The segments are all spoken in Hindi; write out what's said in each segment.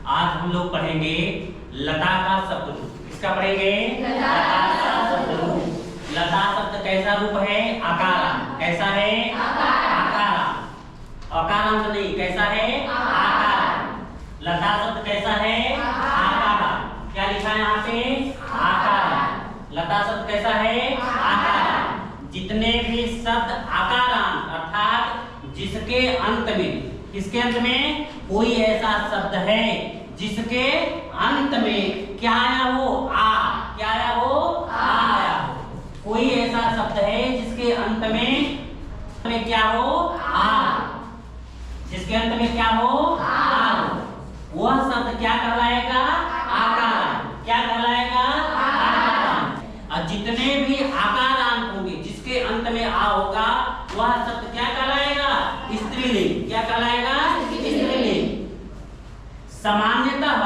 आज हम लोग पढ़ेंगे लता का शब्द रूप। किसका पढ़ेंगे? लता का शब्द रूप। लता शब्द कैसा रूप है? आकारांत। कैसा है? आकारांत। अकारांत नहीं, कैसा है? आकारांत। लता शब्द कैसा है? आकारांत। क्या लिखा है यहाँ पे? आकारांत। लता शब्द कैसा है? आकारांत। जितने भी शब्द आकारांत अर्थात जिसके अंत में, किसके अंत में कोई ऐसा शब्द है जिसके अंत में क्या आया हो? आ। क्या आया हो? आ आया हो। कोई ऐसा शब्द है जिसके अंत में क्या हो? आ। जिसके अंत में क्या हो? आ हो। वह शब्द क्या कहलाएगा? आकारांत। क्या कहलाएगा? आकारांत। और जितने भी आकारांत होंगे जिसके अंत में आ होगा वह शब्द क्या कहलाएगा? स्त्रीलिंग। क्या कहलाएगा? स्त्रीलिंग। सामान्यतः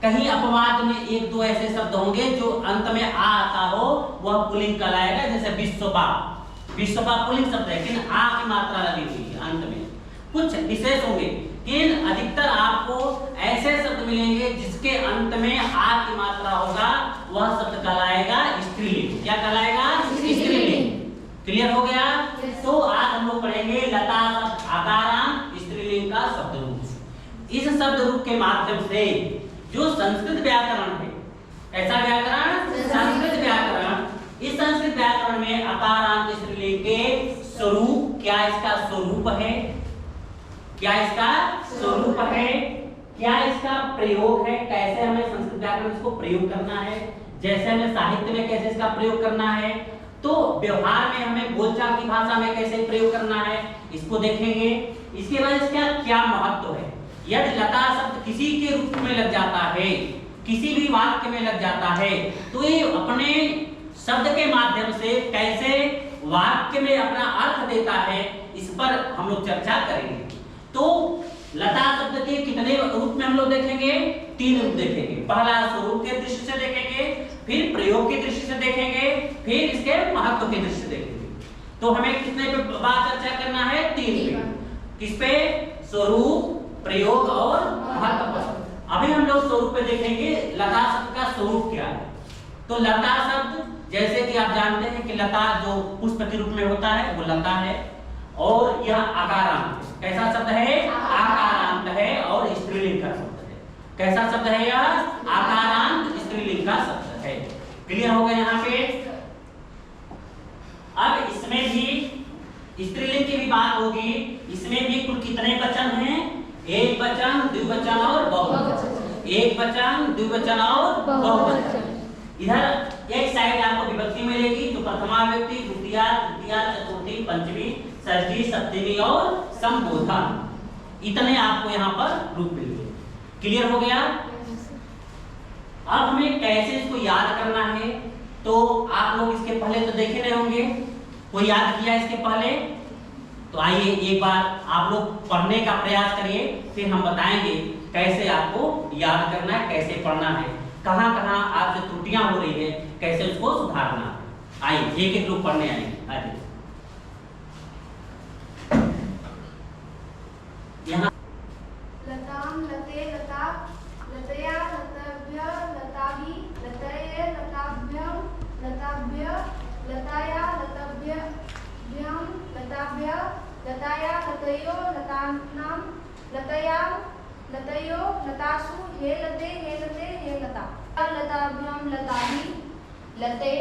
कहीं अपवाद में एक दो ऐसे शब्द होंगे जो अंत में आ आता हो, वह पुल्लिंग कहलाएगा। जैसे विश्वपा। विश्वपा पुल्लिंग शब्द है लेकिन आ की मात्रा लगी हुई है अंत में। कुछ विशेष होंगे लेकिन अधिकतर आपको ऐसे शब्द मिलेंगे जिसके अंत में आ की मात्रा होगा, वह शब्द कहलाएगा स्त्रीलिंग। क्या कहलाएगा? स्त्रीलिंग। क्लियर हो गया? तो आज हम लोग पढ़ेंगे लता शब्द आकारांत स्त्रीलिंग का शब्द रूप। इस शब्द रूप के माध्यम से जो संस्कृत व्याकरण है, ऐसा व्याकरण संस्कृत व्याकरण, इस संस्कृत व्याकरण में आकारांत स्त्रीलिंग के स्वरूप, क्या इसका स्वरूप है, क्या इसका स्वरूप है, क्या इसका प्रयोग है, कैसे हमें संस्कृत व्याकरण इसको प्रयोग करना है, जैसे हमें साहित्य में कैसे इसका प्रयोग करना है, तो व्यवहार में हमें बोलचाल की भाषा में कैसे प्रयोग करना है, इसको देखेंगे। इसके बाद इसका क्या महत्व है। यदि लता शब्द किसी के रूप में लग जाता है, किसी भी वाक्य में लग जाता है, तो ये अपने शब्द के माध्यम से कैसे वाक्य में अपना अर्थ देता है, इस पर हम लोग चर्चा करेंगे। तो लता शब्द के कितने रूप में हम लोग देखेंगे? 3 रूप देखेंगे। पहला स्वरूप के दृष्टि से देखेंगे, फिर प्रयोग की दृष्टि से देखेंगे, फिर इसके महत्व की दृष्टि से देखेंगे। तो हमें कितने पे बात चर्चा करना है? 3 पे। किस पे? स्वरूप, प्रयोग और महत्व पर। अभी हम लोग स्वरूप पे देखेंगे लता शब्द का स्वरूप क्या है। तो लता शब्द जैसे कि आप जानते हैं कि लता जो पुष्प के रूप में होता है वो लता है, और यह आकारांत है। कैसा शब्द है? आकारांत है और स्त्रीलिंग का शब्द है। कैसा शब्द है यह? आकारांत स्त्रीलिंग का शब्द है। क्लियर हो गया यहाँ पे? अब इसमें भी स्त्रीलिंग की भी बात होगी। इसमें भी कुल कितने वचन हैं? एक वचन, द्विवचन और बहुवचन। एक वचन, द्विवचन और बहुवचन। इधर एक साइड आपको विभक्ति मिलेगी जो प्रथमा विभक्ति, द्वितीया, तृतीया, चतुर्थी, पंचमी, षष्ठी, सप्तमी और संबोधन। इतने आपको यहाँ पर रूप मिलेंगे। क्लियर हो गया? अब हमें कैसे इसको याद करना है, तो आप लोग इसके पहले तो देखे नहीं होंगे, कोई याद किया इसके पहले? तो आइए एक बार आप लोग पढ़ने का प्रयास करिए, फिर हम बताएंगे कैसे आपको याद करना है, कैसे पढ़ना है, कहाँ कहाँ आपसे त्रुटियां हो रही है, कैसे उसको सुधारना है। आइए एक एक लोग पढ़ने आएंगे। आइए यहाँ लताम, लते, लता, लतया, लतभ्य, लताभि, लतये, लताभ्यं, लताभ्य, लताया, लतभ्यं, लताभ्य, लताया, लतयो, लतानां, लतयां, लतयो, लतासु, हे लते, हे लते, हे लता। लताभ्यां, लताभि, लते,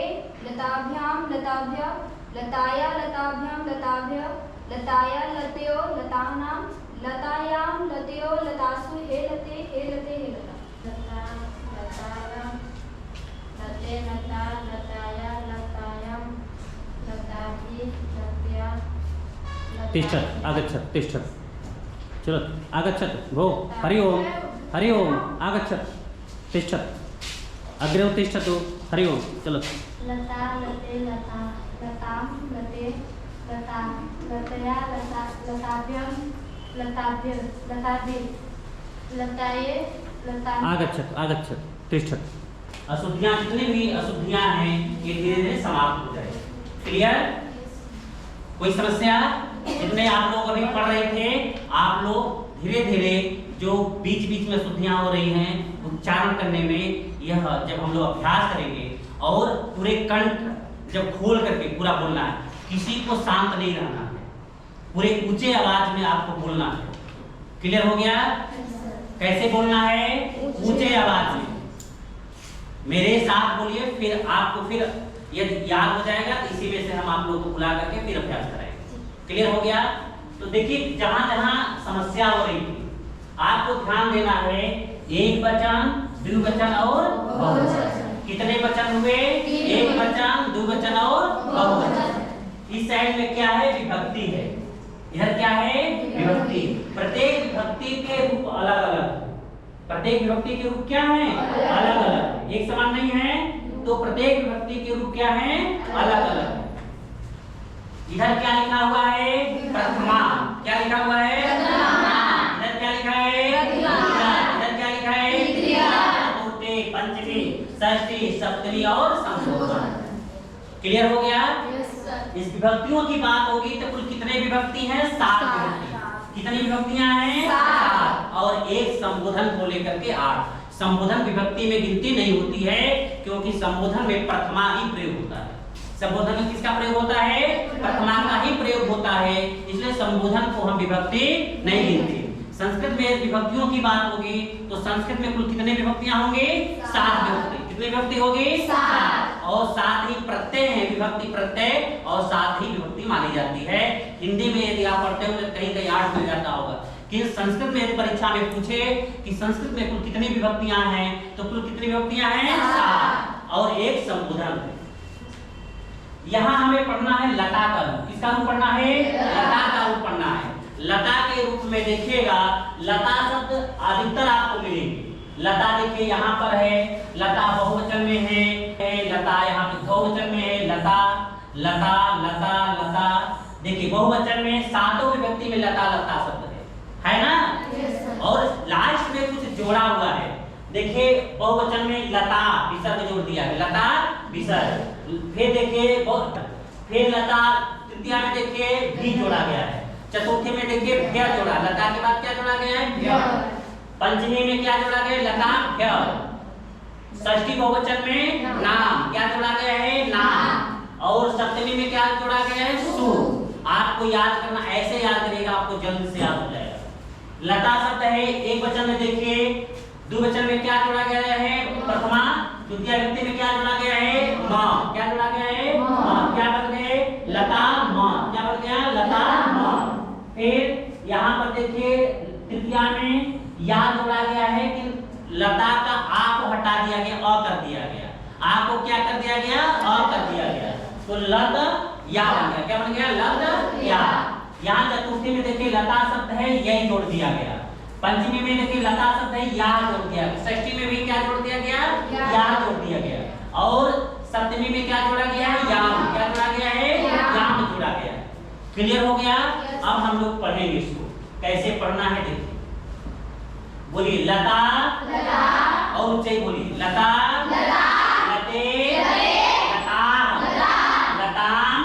लताभ्यां, लताभ्य, लताया, लताभ्यां, लताभ्य, लताया, लतयो, लतानां, लतायां, लतयो, लतासु, हे लते, हे लते, हे लता। लता, लतायां, लते, लता, लताया, लतायां, लताभि, लतया, तिष्ठत् आगच्छत् तिष्ठत् चलो आगच्छत् भो हरि ओम हरि ओम आगच्छत् तिष्ठत् अग्रे उत्तिष्ठतु हरि ओम चलो। लता, लते, लता, लतां, लते, लता, लतया, लता, लताभ्यं, लताभ्य, लताभि, लताये, लता। आगच्छत् आगच्छत् तिष्ठत्। अशुद्धियां जितनी भी अशुद्धियां हैं ये धीरे धीरे समाप्त हो जाएगी। क्लियर? कोई समस्या? जितने आप लोग अभी पढ़ रहे थे आप लोग धीरे धीरे जो बीच बीच में शुद्धियां हो रही हैं उच्चारण करने में, यह जब हम लोग अभ्यास करेंगे और पूरे कंठ जब खोल करके पूरा बोलना है, किसी को शांत नहीं रहना है, पूरे ऊंचे आवाज में आपको बोलना है। क्लियर हो गया? कैसे बोलना है? ऊंचे आवाज में। मेरे साथ बोलिए, फिर आपको फिर यदि याद हो जाएगा तो इसी में से हम आप लोगों को बुला करके फिर अभ्यास कराएंगे। क्लियर हो गया? तो देखिए जहां जहां समस्या हो रही थी आपको ध्यान देना है, एक वचन, द्विवचन और बहुवचन। कितने वचन हुए? एक वचन, द्विवचन और बहुवचन। इस साइड में क्या है? विभक्ति है। इधर क्या है? विभक्ति। प्रत्येक विभक्ति के रूप अलग अलग, प्रत्येक विभक्ति के रूप क्या है? अलग अलग, एक समान नहीं है। तो प्रत्येक विभक्ति के रूप क्या है? अलग अलग। इधर क्या लिखा हुआ है? प्रथमा। क्या लिखा हुआ है? इधर क्या लिखा है? इधर क्या लिखा है? चतुर्थी, पंचमी, षष्ठी, सप्तमी और संबोधन। क्लियर हो गया? इस विभक्तियों की बात होगी तो कुल कितने विभक्ति हैं? 7 विभक्ति। कितनी विभक्तियां हैं? 7। और एक संबोधन को लेकर के 8। संबोधन विभक्ति में गिनती नहीं होती है क्योंकि संबोधन में प्रथमा ही प्रयोग होता है। संबोधन में किसका प्रयोग होता है? प्रथमा का ही प्रयोग होता है, इसलिए संबोधन को हम विभक्ति नहीं गिनते। संस्कृत में विभक्तियों की बात होगी तो संस्कृत में कुल कितने विभक्तियां होंगी? 7 विभक्ति। कितनी विभक्ति होगी? 7। और 7 ही प्रत्यय है, विभक्ति प्रत्यय, और 7 ही विभक्ति मानी जाती है। हिंदी में यदि आप पढ़ते हो तो कहीं कहीं 8 मिल जाता होगा, कि संस्कृत में यदि परीक्षा में पूछे कि संस्कृत में कुल कितनी विभक्तियां हैं तो कुल कितनी विभक्तियां हैं? 7। और एक संबोधन है। यहाँ हमें पढ़ना है लता का रूप। किसका रूप पढ़ना है? लता का रूप पढ़ना है। लता के रूप में देखिएगा, लता शब्द अधिकतर आपको मिलेंगे। लता देखिए यहाँ पर है, लता बहुवचन में है, लता यहाँ पे बहुवचन में है, लता लता लता लता। देखिए बहुवचन में 7 विभक्ति में लता लता शब्द है ना? और लास्ट में कुछ जोड़ा हुआ है। देखिए बहुवचन में लता विसर्ग जोड़ दिया है, लता विसर्ग। फिर देखिए फिर लता तृतीया में देखिए भी जोड़ा गया है। चतुर्थी में देखिए भ्य जोड़ा, लता के बाद क्या जोड़ा गया है? भ्य। पंचमी में क्या जोड़ा गया है? लता भ्य। षष्ठी बहुवचन में नाम, क्या जोड़ा गया है? नाम। और सप्तमी में क्या जोड़ा गया है? सु। आपको याद करना, ऐसे याद करिएगा, आपको जल्द से याद हो जाएगा। लता शब्द है, एक वचन में देखिए, द्विवचन में क्या जोड़ा गया है? प्रथमा। द्वितीय विभक्ति में क्या जोड़ा गया है? म। क्या जोड़ा गया है? म। क्या बन गए? लता म। क्या बन गया? लता म। फिर यहाँ पर देखिए तृतीया में या जोड़ा गया है कि लता का आ को हटा दिया गया, अ कर दिया गया। आ को क्या कर दिया गया? अ कर दिया गया, तो लद या बन गया। क्या बन गया? लद या। यहाँ चतुर्थी में देखिए लता शब्द है, यही जोड़ दिया गया। पंचमी में देखिए लता शब्द है, या जोड़ दिया गया। षष्ठी में भी क्या जोड़ दिया गया? या जोड़ दिया गया। और सप्तमी में क्या जोड़ा गया है? याम। क्या जोड़ा गया है? याम जोड़ा गया। क्लियर हो गया? अब हम लोग पढ़ेंगे इसको, कैसे पढ़ना है देखिए। बोलिए लता, और ऊंचे बोलिए लता, लते, लता, लताम,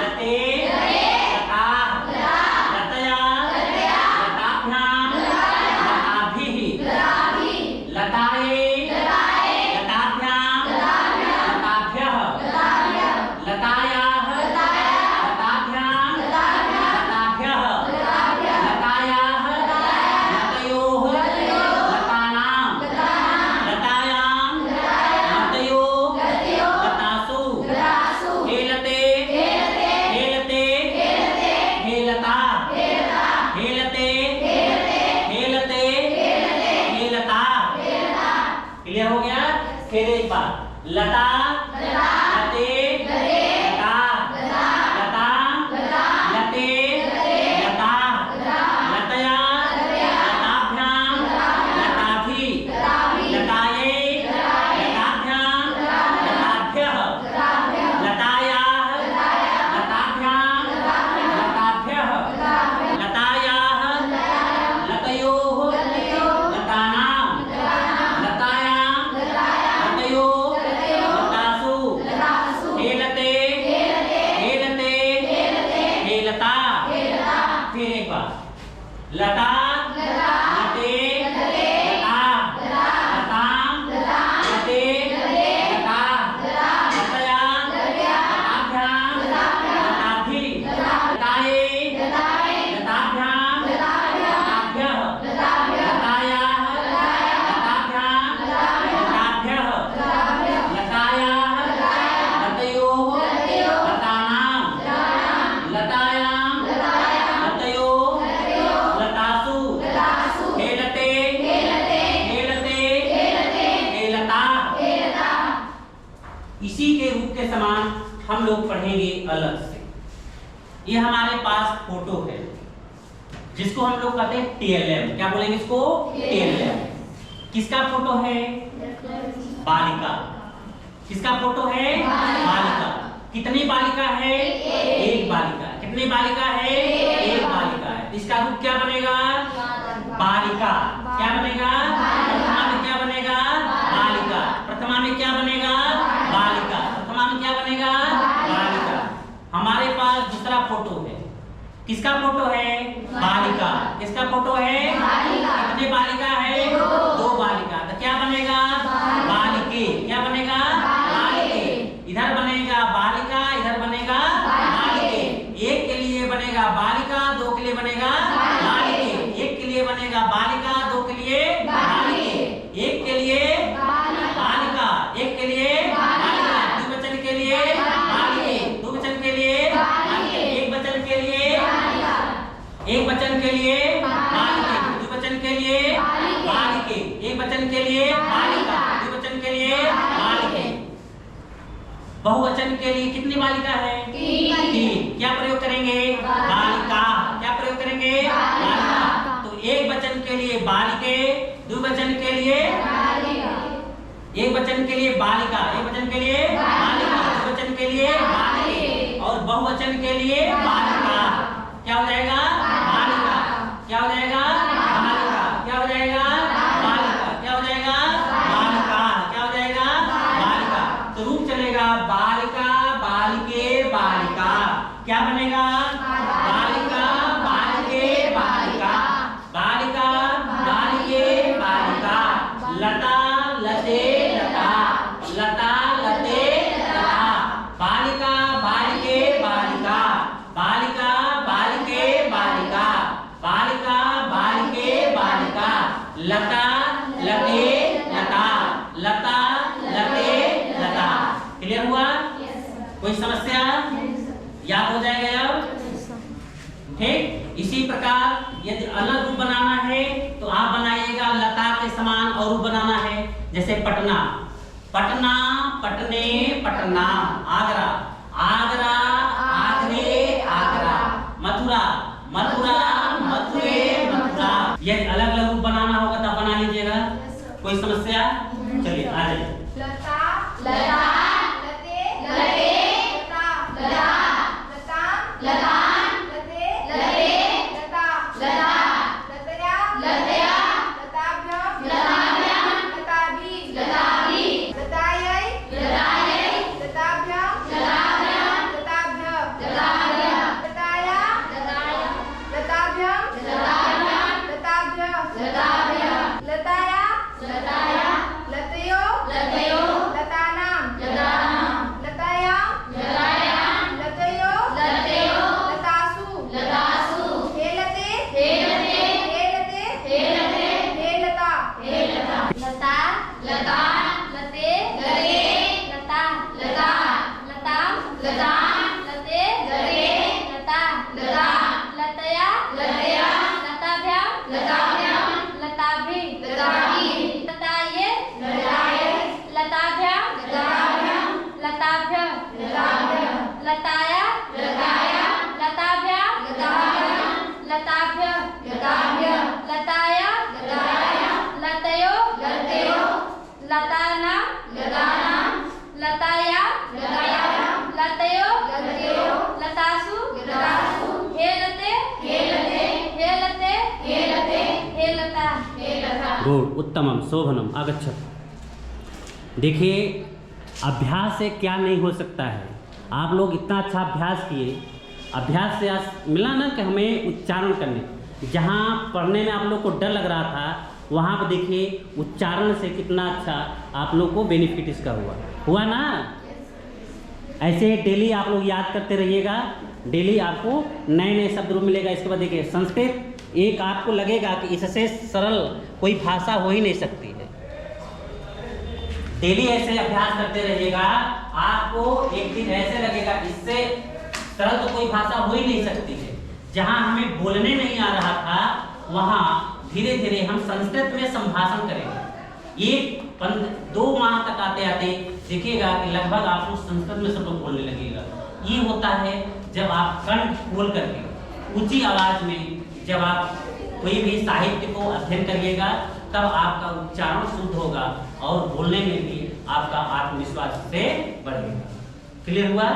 लते, लता, लतया, लताभ्याम, लताभिः, लताये, लताभ्याम, लताभ्यः, लतायाः, लताभ्याम, लताभ्यः, लतायाः, लतयोः, लतानां, लतायां, लतयोः, लतासु, हेलते, हेलते, हेलता, हेलते, हेलते, हेलता। क्लियर हो गया? फिर एक बार लता, लते, लता, लताम, लते, लता, लतया, लताभ्याम, लताभि, लताये, लताभ्याम, लताभ्यः, लतायाः, लताभ्याम, लताभ्यः, लतायाः, लतयोः, लतानां, लतायां, लतयोः, लतासु, लोग पढ़ेंगे अलग से। ये हमारे पास फोटो है जिसको हम लोग कहते हैं TLM। क्या बोलेंगे इसको? TLM। किसका फोटो है? बालिका। किसका फोटो है? बालिका। कितनी बालिका है? एक बालिका। कितनी बालिका है? एक बालिका है। इसका रूप क्या बनेगा? बालिका। क्या बनेगा? प्रथमा में क्या बनेगा? बालिका। प्रथमा में क्या बनेगा? बालिका। प्रथमा में क्या बनेगा? बालिका। हमारे पास दूसरा फोटो है। किसका फोटो है? बालिका। किसका फोटो है? कितनी बालिका है? दो बालिका। तो क्या बनेगा? बालिके। क्या बनेगा? बालिके। इधर बनेगा बालिका, इधर बनेगा बालिके। एक के लिए बनेगा बालिका, दो के लिए बनेगा बालिके। एक के लिए बनेगा बालिका, दो के लिए बालिके। एक के लिए बालिका, एक के लिए बालिका। द्विवचन के लिए बालिके, द्विवचन के लिए बालिके। एक वचन के लिए एक वचन के लिए बालिके, द्विवचन के लिए बालिके। एक वचन के लिए बालिका, द्विवचन के लिए बालिके। बहुवचन के लिए कितनी बालिका है? तीन। क्या प्रयोग करेंगे? बालिका। क्या प्रयोग करेंगे? बालिका। तो एक वचन के लिए बालिके, द्विवचन के लिए एक वचन के लिए बालिका, एक वचन के लिए बालिका, द्विवचन के लिए बालिके और बहुवचन के लिए बालिका। क्या हो जाएगा? बालिका। क्या हो जाएगा? बालिका। क्या हो जाएगा? बालिका। क्या हो जाएगा? बालिका। क्या हो जाएगा? बालिका। तो रूप चलेगा बालिका, बालिके, बालिका। क्या बनेगा? बालिका, बालिके, बालिका। बालिका, बालिके, बालिका। लता, लते, लता। लता, लते, लता। बालिका, बालिके, बालिका। बालिका, बालिके, बालिका। बालिका, बालिके, बालिका। लता, लते, लता। लता, लते, लता। क्लियर हुआ? कोई समस्या? याद हो जाएगा अब? ठीक। इसी प्रकार यदि अलग रूप बनाना है तो आप बनाइएगा लता के समान और रूप बनाना है। जैसे पटना, पटना, पटने, पटना। आगरा, आगरा, आगरे, आगरा। मथुरा, मथुरा, मथुरे, मथुरा। यदि अलग अलग रूप बनाना होगा तो बना लीजिएगा। कोई समस्या? चलिए आ जाइए। लता, लता, लते, लते, लता, लता, लता, लता, लते, लते, लता, लता, लतया, लतया, लताभ्यम, लताभ्यम, लताभि, लताभि, लतायै, लतायै, लताभ्यम, लताभ्यम, लताभ्य, लताभ्य, लताया, लताया, लताभ्यम, लताभ्यम, लताभ्य, लताभ्य, लताया, लताया, लतयो, लतयो, लतानाम, लतानाम, लतायाम, लतायाम, लतयो, लतयो, लतासु, लतासु, हेलते, हेलते, हेलते, हेलते, हेलता, हेलता, लता, लता, लते, लते, लता, लता, लताम, लताम, लते, लते, लता, लता, लतया, लतया, लताभ्याम, लताभ्याम, लताभि, लताभि, लताये, लताये, लताभ्याम, लताभ्याम, लताभ्य, लताभ्य, लताया, लताया, लताभ्याम, लताभ्याम, लताभ्य, लताभ्य, लताया, लताया, लतयो, लतयो, लतानाम, लतानाम, लताया, लतायाम, लतयो, लतयो, लतासु, लतासु, हेलते, हेलते, हेलते, हेलते, हेलता, हेलता। गुड, उत्तमम, शोभनम, आगच्छतु। देखिए अभ्यास से क्या नहीं हो सकता है। आप लोग इतना अच्छा अभ्यास किए, अभ्यास से आज मिला ना कि हमें उच्चारण करने, जहाँ पढ़ने में आप लोग को डर लग रहा था वहाँ पर देखिए उच्चारण से कितना अच्छा आप लोग को बेनिफिट इसका हुआ ना। ऐसे डेली आप लोग याद करते रहिएगा, डेली आपको नए नए शब्द रूप मिलेगा। इसके बाद देखिए संस्कृत एक आपको लगेगा कि इससे सरल कोई भाषा हो ही नहीं सकती है। डेली ऐसे अभ्यास करते रहिएगा, आपको एक दिन ऐसे लगेगा इससे सरल तो कोई भाषा हो ही नहीं सकती है। जहां हमें बोलने नहीं आ रहा था वहां धीरे धीरे हम संस्कृत में संभाषण करेंगे। 2 माह तक आते आते देखिएगा कि लगभग आप लोग संस्कृत में सब लोग बोलने लगेगा। ये होता है जब आप कंठ खोल करके ऊंची आवाज में जब आप कोई भी साहित्य को अध्ययन करिएगा, तब आपका उच्चारण शुद्ध होगा और बोलने में भी आपका आत्मविश्वास से बढ़ेगा। क्लियर हुआ?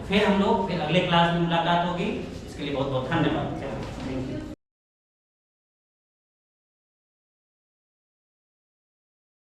फिर हम लोग फिर अगले क्लास में मुलाकात होगी। इसके लिए बहुत बहुत धन्यवाद। Thank you.